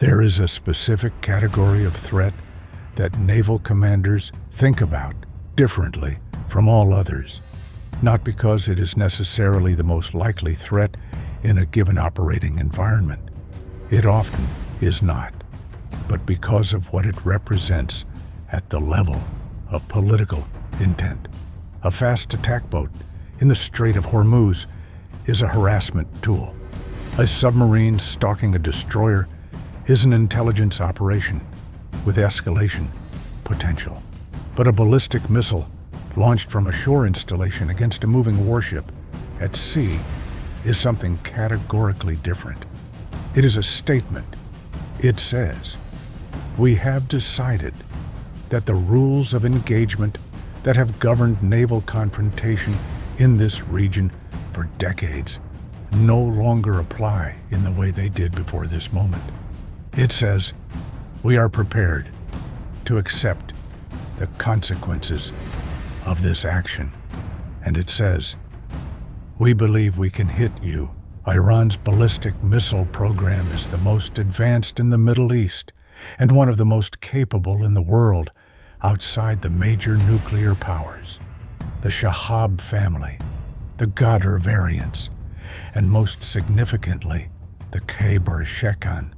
There is a specific category of threat that naval commanders think about differently from all others, not because it is necessarily the most likely threat in a given operating environment. It often is not, but because of what it represents at the level of political intent. A fast attack boat in the Strait of Hormuz is a harassment tool. A submarine stalking a destroyer is an intelligence operation with escalation potential. But a ballistic missile launched from a shore installation against a moving warship at sea is something categorically different. It is a statement. It says, we have decided that the rules of engagement that have governed naval confrontation in this region for decades no longer apply in the way they did before this moment. It says, we are prepared to accept the consequences of this action. And it says, we believe we can hit you. Iran's ballistic missile program is the most advanced in the Middle East and one of the most capable in the world outside the major nuclear powers. The Shahab family, the Kheibar variants, and most significantly, the Kheibar Shekan,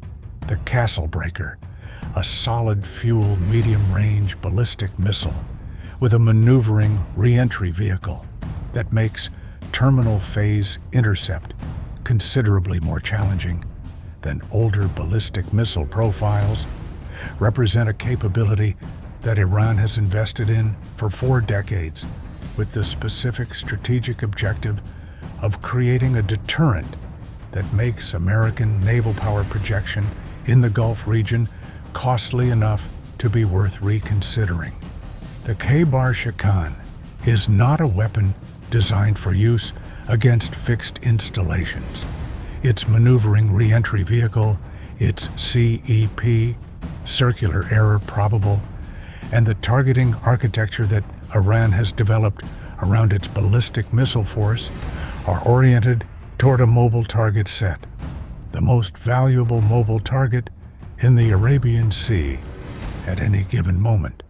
the Castle Breaker, a solid fuel medium-range ballistic missile with a maneuvering re-entry vehicle that makes terminal phase intercept considerably more challenging than older ballistic missile profiles, represent a capability that Iran has invested in for 4 decades with the specific strategic objective of creating a deterrent that makes American naval power projection in the Gulf region costly enough to be worth reconsidering. The Kheibar Shekan is not a weapon designed for use against fixed installations. Its maneuvering re-entry vehicle, its CEP, circular error probable, and the targeting architecture that Iran has developed around its ballistic missile force are oriented toward a mobile target set. The most valuable mobile target in the Arabian Sea at any given moment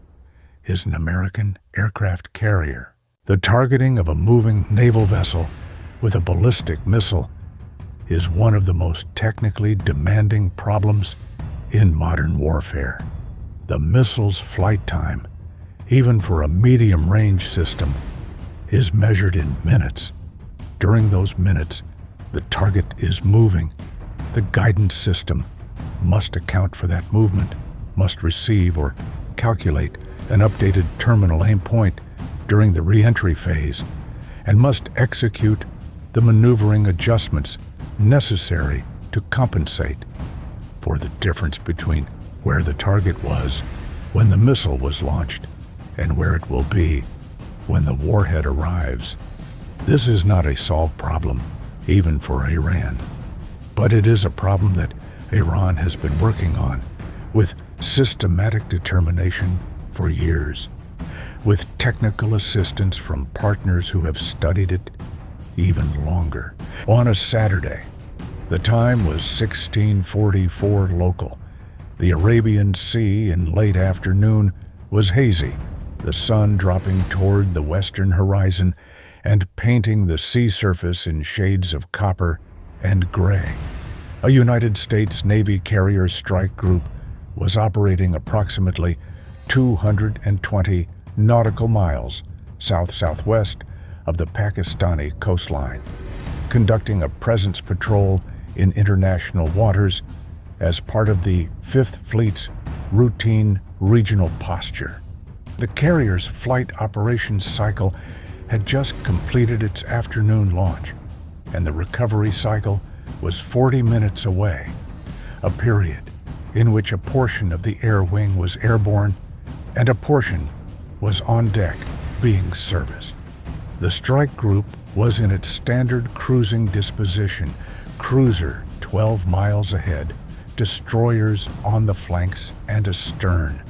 is an American aircraft carrier. The targeting of a moving naval vessel with a ballistic missile is one of the most technically demanding problems in modern warfare. The missile's flight time, even for a medium-range system, is measured in minutes. During those minutes, the target is moving. The guidance system must account for that movement, must receive or calculate an updated terminal aim point during the re-entry phase, and must execute the maneuvering adjustments necessary to compensate for the difference between where the target was when the missile was launched and where it will be when the warhead arrives. This is not a solved problem, even for Iran, but it is a problem that Iran has been working on with systematic determination for years, with technical assistance from partners who have studied it even longer. On a Saturday, the time was 1644 local. The Arabian Sea in late afternoon was hazy, the sun dropping toward the western horizon and painting the sea surface in shades of copper and gray. A United States Navy carrier strike group was operating approximately 220 nautical miles south-southwest of the Pakistani coastline, conducting a presence patrol in international waters as part of the 5th Fleet's routine regional posture. The carrier's flight operations cycle had just completed its afternoon launch, and the recovery cycle was 40 minutes away, a period in which a portion of the air wing was airborne and a portion was on deck being serviced. The strike group was in its standard cruising disposition, cruiser 12 miles ahead, destroyers on the flanks and astern.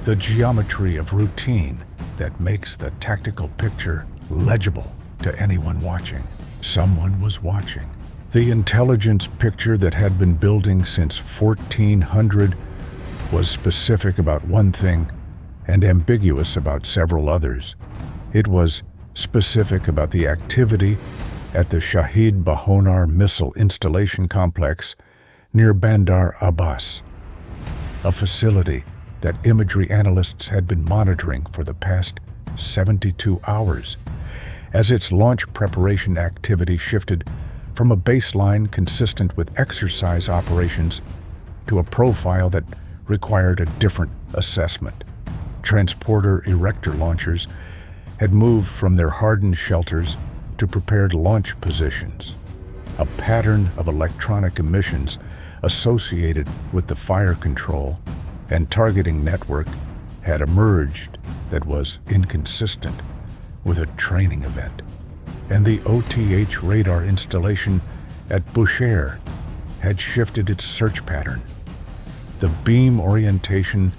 The geometry of routine that makes the tactical picture legible to anyone watching. Someone was watching. The intelligence picture that had been building since 1400 was specific about one thing and ambiguous about several others. It was specific about the activity at the Shahid Bahonar missile installation complex near Bandar Abbas, a facility that imagery analysts had been monitoring for the past 72 hours, as its launch preparation activity shifted from a baseline consistent with exercise operations to a profile that required a different assessment. Transporter erector launchers had moved from their hardened shelters to prepared launch positions. A pattern of electronic emissions associated with the fire control and targeting network had emerged that was inconsistent with a training event. And the OTH radar installation at Bushehr had shifted its search pattern, the beam orientation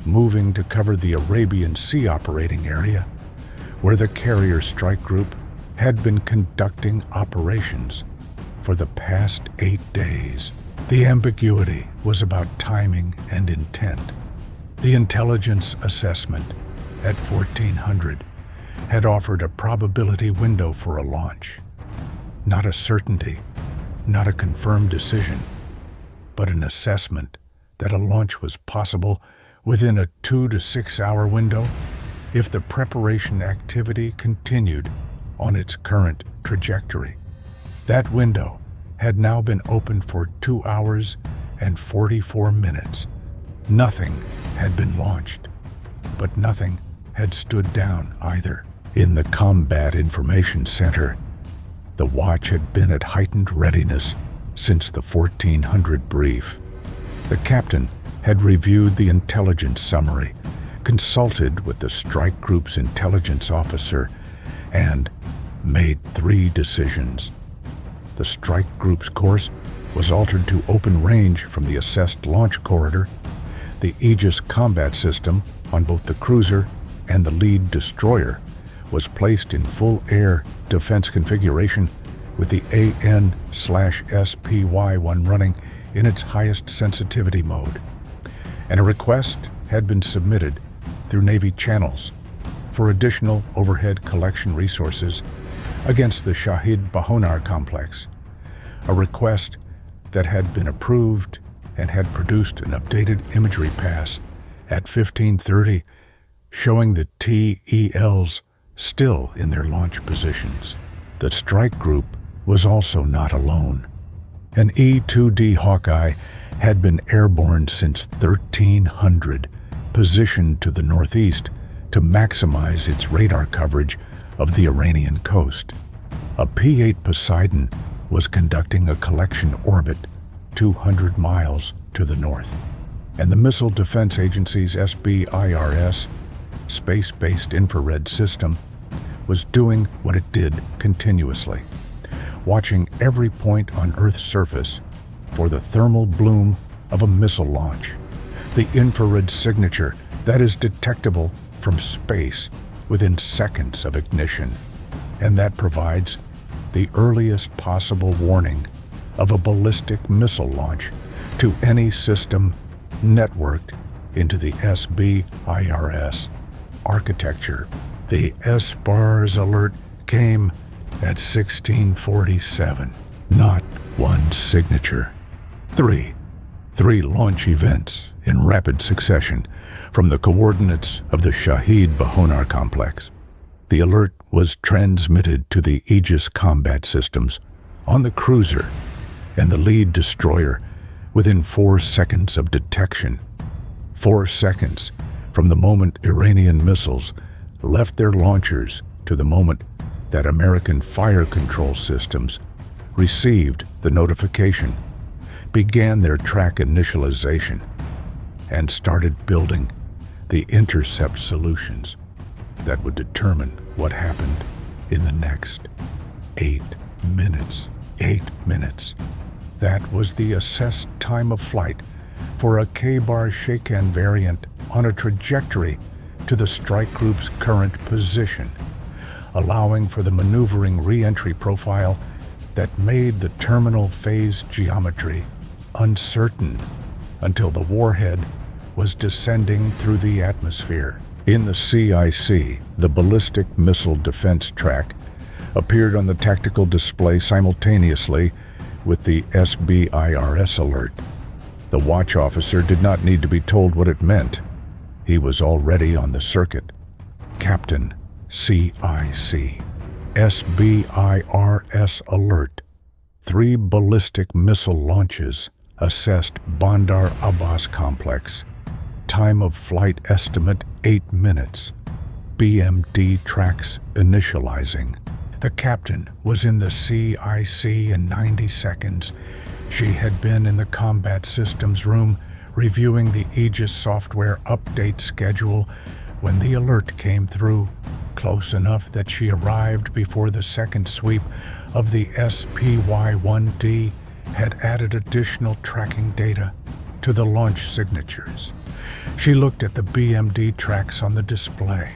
moving to cover the Arabian Sea operating area, where the carrier strike group had been conducting operations for the past 8 days. The ambiguity was about timing and intent. The intelligence assessment at 1400 had offered a probability window for a launch. Not a certainty, not a confirmed decision, but an assessment that a launch was possible within a 2 to 6 hour window if the preparation activity continued on its current trajectory. That window had now been open for 2 hours and 44 minutes. Nothing had been launched, but nothing had stood down either. In the Combat Information Center, the watch had been at heightened readiness since the 1400 brief. The captain had reviewed the intelligence summary, consulted with the strike group's intelligence officer, and made 3 decisions. The strike group's course was altered to open range from the assessed launch corridor. The Aegis combat system on both the cruiser and the lead destroyer was placed in full air defense configuration with the AN/SPY-1 running in its highest sensitivity mode. And a request had been submitted through Navy channels for additional overhead collection resources against the Shahid Bahonar complex, a request that had been approved and had produced an updated imagery pass at 1530 showing the TELs still in their launch positions. The strike group was also not alone. An E-2D Hawkeye had been airborne since 1300, positioned to the northeast to maximize its radar coverage of the Iranian coast. A P-8 Poseidon was conducting a collection orbit 200 miles to the north, and the Missile Defense Agency's SBIRS, space-based infrared system, was doing what it did continuously, watching every point on Earth's surface for the thermal bloom of a missile launch, the infrared signature that is detectable from space within seconds of ignition, and that provides the earliest possible warning of a ballistic missile launch to any system networked into the SBIRS architecture. The SBIRS alert came at 1647, not one signature. Three launch events in rapid succession from the coordinates of the Shahid Bahonar complex. The alert was transmitted to the Aegis combat systems on the cruiser and the lead destroyer within 4 seconds of detection. 4 seconds from the moment Iranian missiles left their launchers to the moment that American fire control systems received the notification, began their track initialization, and started building the intercept solutions that would determine what happened in the next 8 minutes. 8 minutes. That was the assessed time of flight for a Kheibar Shekan variant on a trajectory to the strike group's current position, allowing for the maneuvering re-entry profile that made the terminal phase geometry uncertain until the warhead was descending through the atmosphere. In the CIC, the ballistic missile defense track appeared on the tactical display simultaneously with the SBIRS alert. The watch officer did not need to be told what it meant. He was already on the circuit. Captain, CIC. SBIRS alert. 3 ballistic missile launches assessed Bandar Abbas complex. Time of flight estimate 8 minutes. BMD tracks initializing. The captain was in the CIC in 90 seconds. She had been in the combat systems room reviewing the Aegis software update schedule when the alert came through, close enough that she arrived before the second sweep of the SPY-1D had added additional tracking data to the launch signatures. She looked at the BMD tracks on the display.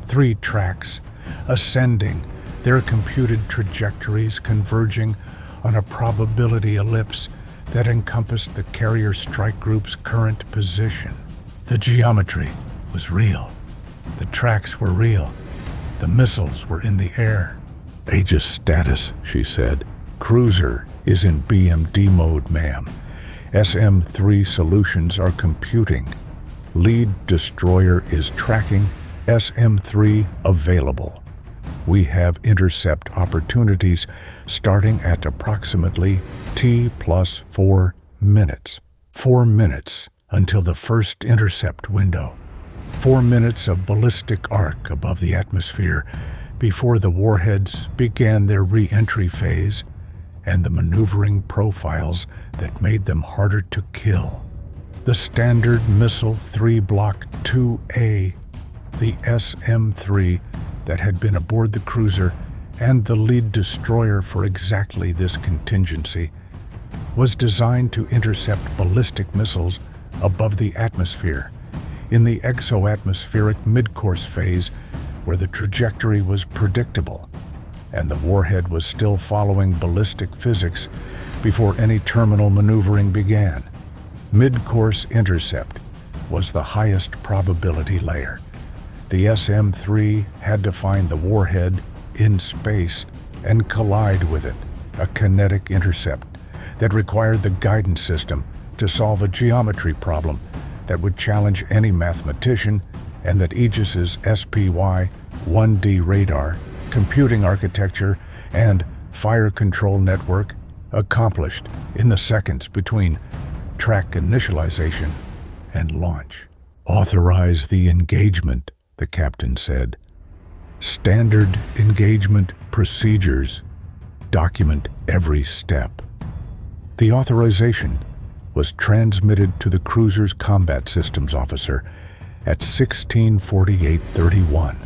3 tracks, ascending, their computed trajectories converging on a probability ellipse that encompassed the carrier strike group's current position. The geometry was real. The tracks were real. The missiles were in the air. Aegis status, she said. Cruiser is in BMD mode, ma'am. SM-3 solutions are computing. Lead destroyer is tracking. SM-3 available. We have intercept opportunities starting at approximately T plus 4 minutes. 4 minutes until the first intercept window. 4 minutes of ballistic arc above the atmosphere before the warheads began their re-entry phase and the maneuvering profiles that made them harder to kill. The Standard Missile 3 Block 2A, the SM-3 that had been aboard the cruiser and the lead destroyer for exactly this contingency, was designed to intercept ballistic missiles above the atmosphere in the exo-atmospheric mid-course phase where the trajectory was predictable and the warhead was still following ballistic physics before any terminal maneuvering began. Mid-course intercept was the highest probability layer. The SM-3 had to find the warhead in space and collide with it, a kinetic intercept that required the guidance system to solve a geometry problem that would challenge any mathematician and that Aegis's SPY-1D radar, computing architecture, and fire control network accomplished in the seconds between track initialization and launch. Authorize the engagement, the captain said. Standard engagement procedures document every step. The authorization was transmitted to the cruiser's combat systems officer at 16:48:31.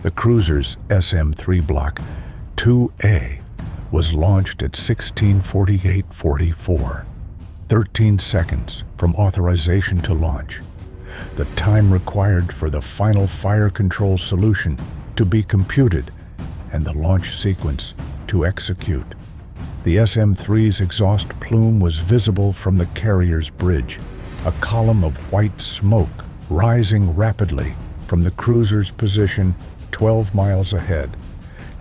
The cruiser's SM-3 Block 2A was launched at 16:48:44. 13 seconds from authorization to launch, the time required for the final fire control solution to be computed and the launch sequence to execute. The SM-3's exhaust plume was visible from the carrier's bridge, a column of white smoke rising rapidly from the cruiser's position 12 miles ahead,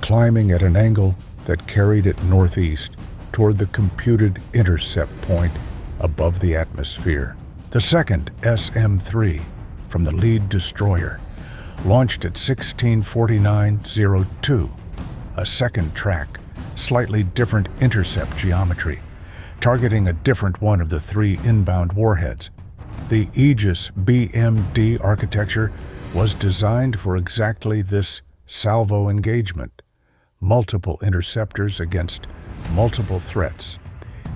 climbing at an angle that carried it northeast toward the computed intercept point above the atmosphere. The second SM-3 from the lead destroyer launched at 16:49:02, a second track, slightly different intercept geometry, targeting a different one of the 3 inbound warheads. The Aegis BMD architecture was designed for exactly this salvo engagement, multiple interceptors against multiple threats,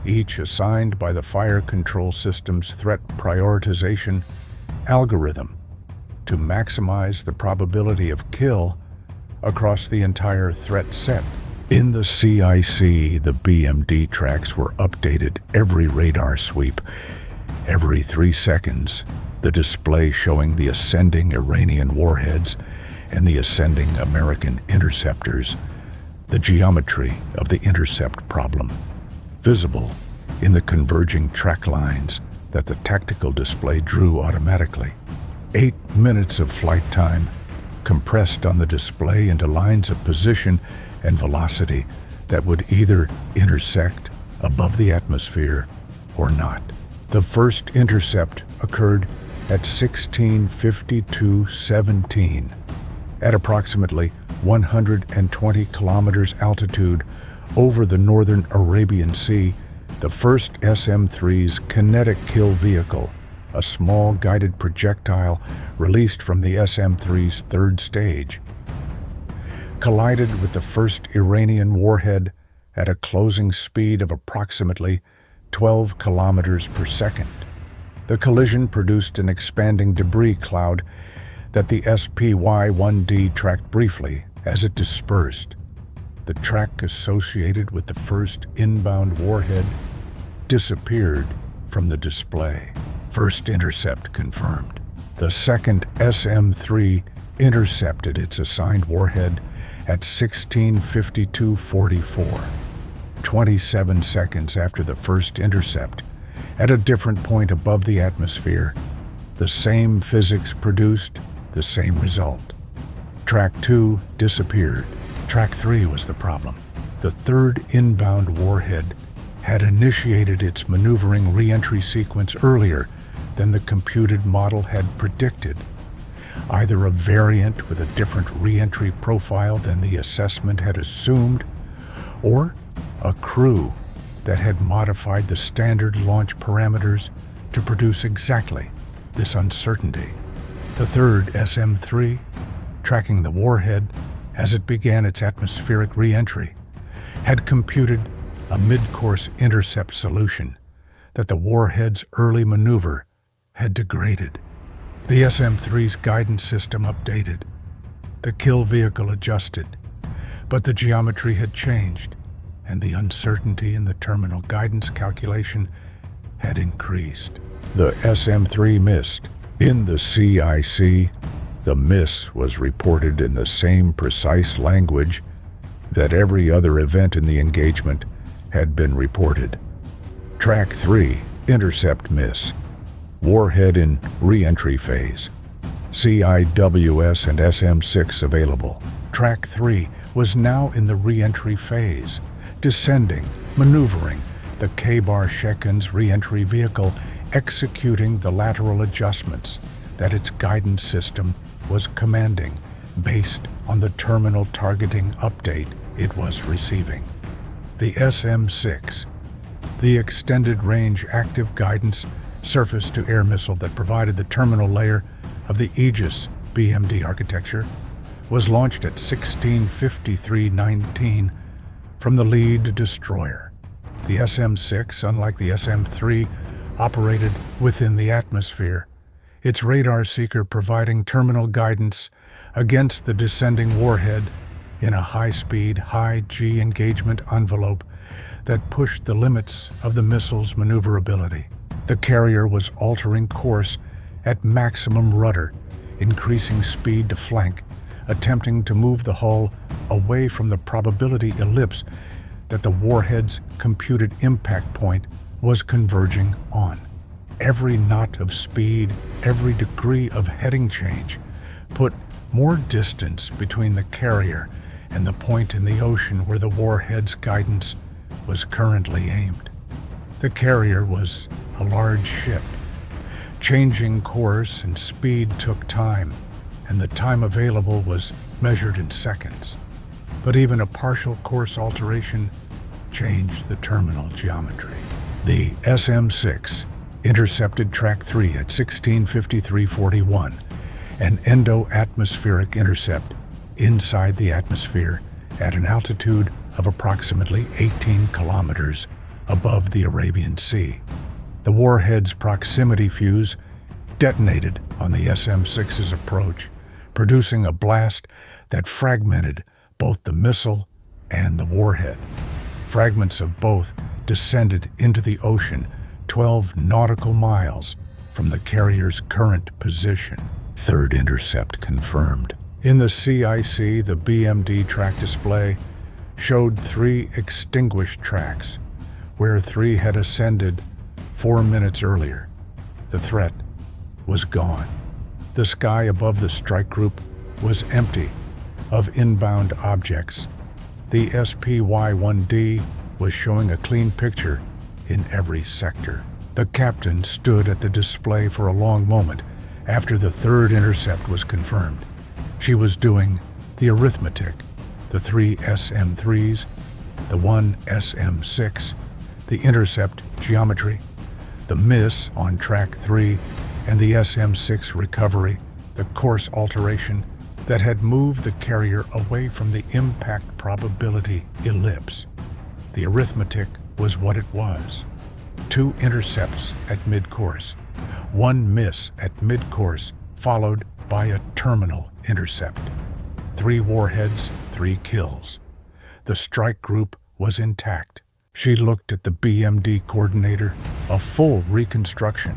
each assigned by the fire control system's threat prioritization algorithm to maximize the probability of kill across the entire threat set. In the CIC, the BMD tracks were updated every radar sweep. Every 3 seconds, the display showing the ascending Iranian warheads and the ascending American interceptors The geometry of the intercept problem, visible in the converging track lines that the tactical display drew automatically. 8 minutes of flight time compressed on the display into lines of position and velocity that would either intersect above the atmosphere or not. The first intercept occurred at 16:52:17 at approximately 120 kilometers altitude over the northern Arabian Sea. The first SM-3's kinetic kill vehicle, a small guided projectile released from the SM-3's third stage, collided with the first Iranian warhead at a closing speed of approximately 12 kilometers per second. The collision produced an expanding debris cloud that the SPY-1D tracked briefly as it dispersed. The track associated with the first inbound warhead disappeared from the display. First intercept confirmed. The second SM-3 intercepted its assigned warhead at 16:52:44, 27 seconds after the first intercept, at a different point above the atmosphere. The same physics produced the same result. Track 2 disappeared. Track 3 was the problem. The third inbound warhead had initiated its maneuvering re-entry sequence earlier than the computed model had predicted. Either a variant with a different re-entry profile than the assessment had assumed, or a crew that had modified the standard launch parameters to produce exactly this uncertainty. The third SM-3, tracking the warhead as it began its atmospheric re-entry, had computed a mid-course intercept solution that the warhead's early maneuver had degraded. The SM-3's guidance system updated. The kill vehicle adjusted, but the geometry had changed, and the uncertainty in the terminal guidance calculation had increased. The SM-3 missed. In the CIC, the miss was reported in the same precise language that every other event in the engagement had been reported. Track 3, intercept miss. Warhead in re-entry phase. CIWS and SM-6 available. Track 3 was now in the re-entry phase, descending, maneuvering the Kheibar Shekan's re-entry vehicle, executing the lateral adjustments that its guidance system was commanding based on the terminal targeting update it was receiving. The SM-6, the extended-range active guidance surface-to-air missile that provided the terminal layer of the Aegis BMD architecture, was launched at 16:53:19 from the lead destroyer. The SM-6, unlike the SM-3, operated within the atmosphere, its radar seeker providing terminal guidance against the descending warhead in a high-speed, high-G engagement envelope that pushed the limits of the missile's maneuverability. The carrier was altering course at maximum rudder, increasing speed to flank, attempting to move the hull away from the probability ellipse that the warhead's computed impact point was converging on. Every knot of speed, every degree of heading change put more distance between the carrier and the point in the ocean where the warhead's guidance was currently aimed. The carrier was a large ship. Changing course and speed took time, and the time available was measured in seconds. But even a partial course alteration changed the terminal geometry. The SM-6 intercepted Track 3 at 16:53:41, an endo-atmospheric intercept inside the atmosphere at an altitude of approximately 18 kilometers above the Arabian Sea. The warhead's proximity fuse detonated on the SM-6's approach, producing a blast that fragmented both the missile and the warhead. Fragments of both descended into the ocean 12 nautical miles from the carrier's current position. Third intercept confirmed. In the CIC, the BMD track display showed 3 extinguished tracks, where 3 had ascended 4 minutes earlier. The threat was gone. The sky above the strike group was empty of inbound objects. The SPY-1D was showing a clean picture in every sector. The captain stood at the display for a long moment after the 3rd intercept was confirmed. She was doing the arithmetic, the 3 SM-3s, the 1 SM-6, the intercept geometry, the miss on track 3, and the SM-6 recovery, the course alteration that had moved the carrier away from the impact probability ellipse. The arithmetic was what it was. 2 intercepts at mid-course, 1 miss at mid-course, followed by a terminal intercept. 3 warheads, 3 kills. The strike group was intact. She looked at the BMD coordinator, a full reconstruction.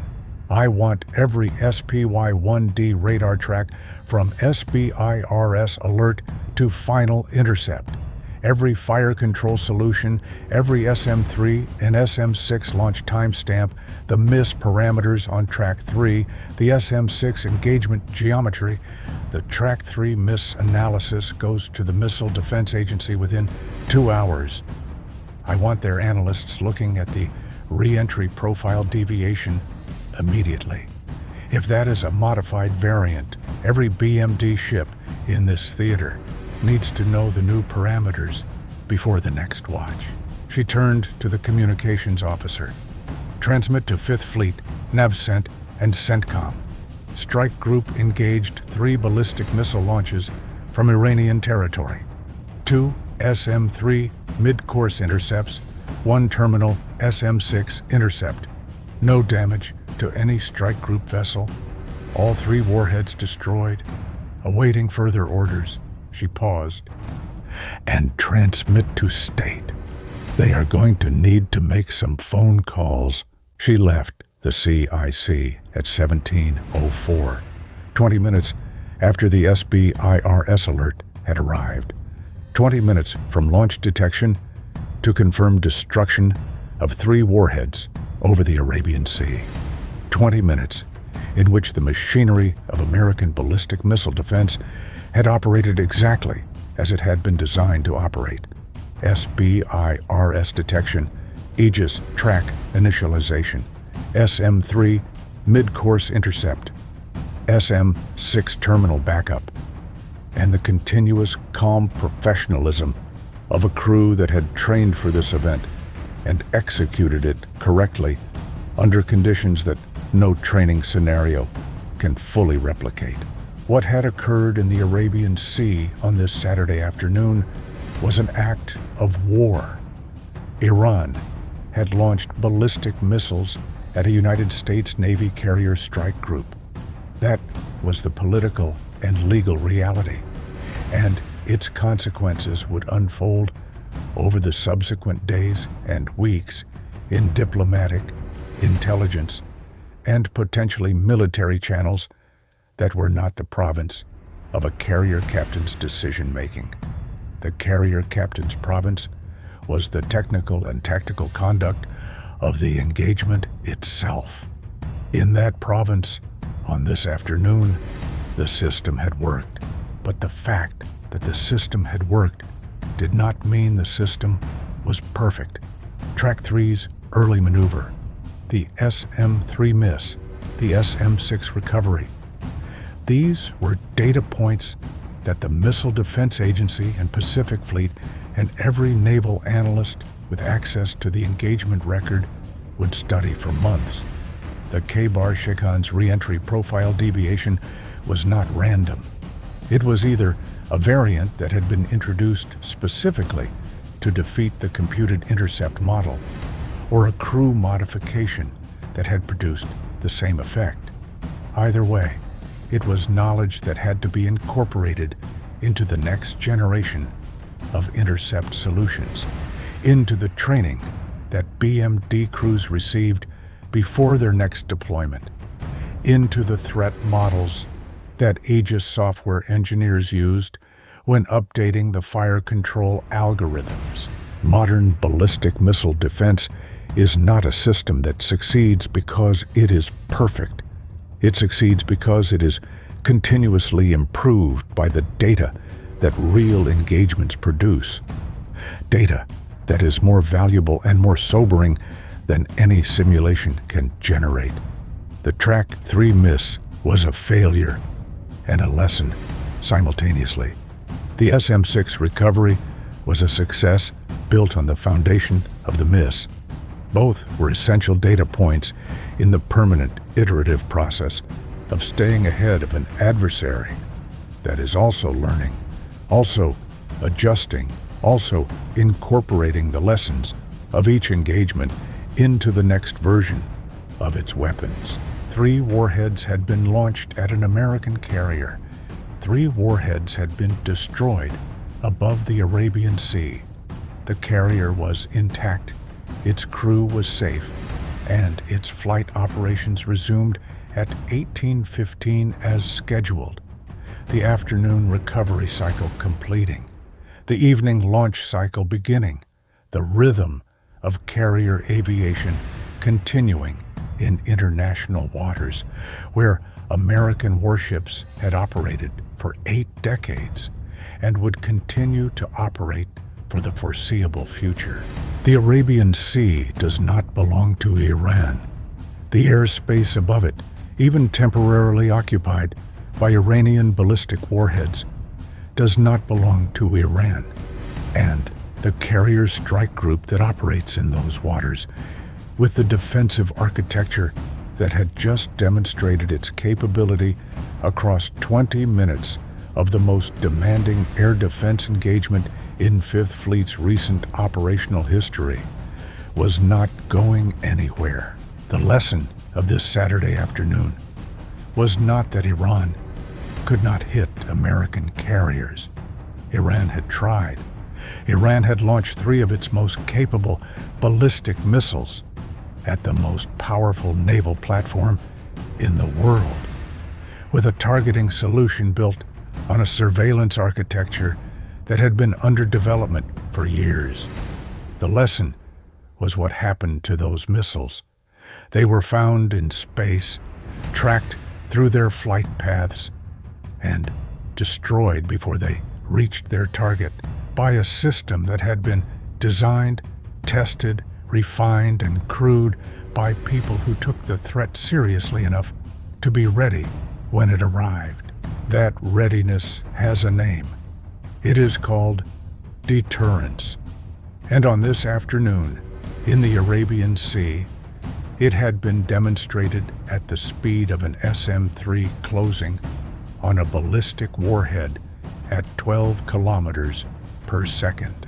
I want every SPY-1D radar track from SBIRS alert to final intercept. Every fire control solution, every SM-3 and SM-6 launch timestamp, the miss parameters on track 3, the SM-6 engagement geometry. The track 3 miss analysis goes to the Missile Defense Agency within 2 hours. I want their analysts looking at the re-entry profile deviation immediately. If that is a modified variant, every BMD ship in this theater needs to know the new parameters before the next watch. She turned to the communications officer. Transmit to 5th Fleet, NavCent, and CENTCOM. Strike group engaged 3 ballistic missile launches from Iranian territory. 2 SM-3 mid-course intercepts, 1 terminal SM-6 intercept. No damage to any strike group vessel. All 3 warheads destroyed. Awaiting further orders. She paused. And transmit to state. They are going to need to make some phone calls. She left the CIC at 17:04, 20 minutes after the SBIRS alert had arrived. 20 minutes from launch detection to confirmed destruction of 3 warheads over the Arabian Sea. 20 minutes in which the machinery of American ballistic missile defense had operated exactly as it had been designed to operate. SBIRS detection, Aegis track initialization, SM-3 mid-course intercept, SM-6 terminal backup, and the continuous calm professionalism of a crew that had trained for this event and executed it correctly under conditions that no training scenario can fully replicate. What had occurred in the Arabian Sea on this Saturday afternoon was an act of war. Iran had launched ballistic missiles at a United States Navy carrier strike group. That was the political and legal reality, and its consequences would unfold over the subsequent days and weeks in diplomatic, intelligence, and potentially military channels that were not the province of a carrier captain's decision-making. The carrier captain's province was the technical and tactical conduct of the engagement itself. In that province, on this afternoon, the system had worked. But the fact that the system had worked did not mean the system was perfect. Track 3's early maneuver, the SM-3 miss, the SM-6 recovery. These were data points that the Missile Defense Agency and Pacific Fleet and every naval analyst with access to the engagement record would study for months. The Kheibar Shekan's re-entry profile deviation was not random. It was either a variant that had been introduced specifically to defeat the computed intercept model, or a crew modification that had produced the same effect. Either way, it was knowledge that had to be incorporated into the next generation of intercept solutions, into the training that BMD crews received before their next deployment, into the threat models that Aegis software engineers used when updating the fire control algorithms. Modern ballistic missile defense is not a system that succeeds because it is perfect. It succeeds because it is continuously improved by the data that real engagements produce. Data that is more valuable and more sobering than any simulation can generate. The Track 3 miss was a failure and a lesson simultaneously. The SM-6 recovery was a success built on the foundation of the miss. Both were essential data points in the permanent, iterative process of staying ahead of an adversary that is also learning, also adjusting, also incorporating the lessons of each engagement into the next version of its weapons. 3 warheads had been launched at an American carrier. 3 warheads had been destroyed above the Arabian Sea. The carrier was intact, its crew was safe, and its flight operations resumed at 18:15 as scheduled, the afternoon recovery cycle completing, the evening launch cycle beginning, the rhythm of carrier aviation continuing in international waters, where American warships had operated for 8 decades and would continue to operate for the foreseeable future. The Arabian Sea does not belong to Iran. The airspace above it, even temporarily occupied by Iranian ballistic warheads, does not belong to Iran. And the carrier strike group that operates in those waters, with the defensive architecture that had just demonstrated its capability across 20 minutes of the most demanding air defense engagement in Fifth Fleet's recent operational history, was not going anywhere. The lesson of this Saturday afternoon was not that Iran could not hit American carriers. Iran had tried. Iran had launched 3 of its most capable ballistic missiles at the most powerful naval platform in the world, with a targeting solution built on a surveillance architecture that had been under development for years. The lesson was what happened to those missiles. They were found in space, tracked through their flight paths, and destroyed before they reached their target by a system that had been designed, tested, refined, and crewed by people who took the threat seriously enough to be ready when it arrived. That readiness has a name. It is called deterrence. And on this afternoon, in the Arabian Sea, it had been demonstrated at the speed of an SM-3 closing on a ballistic warhead at 12 kilometers per second.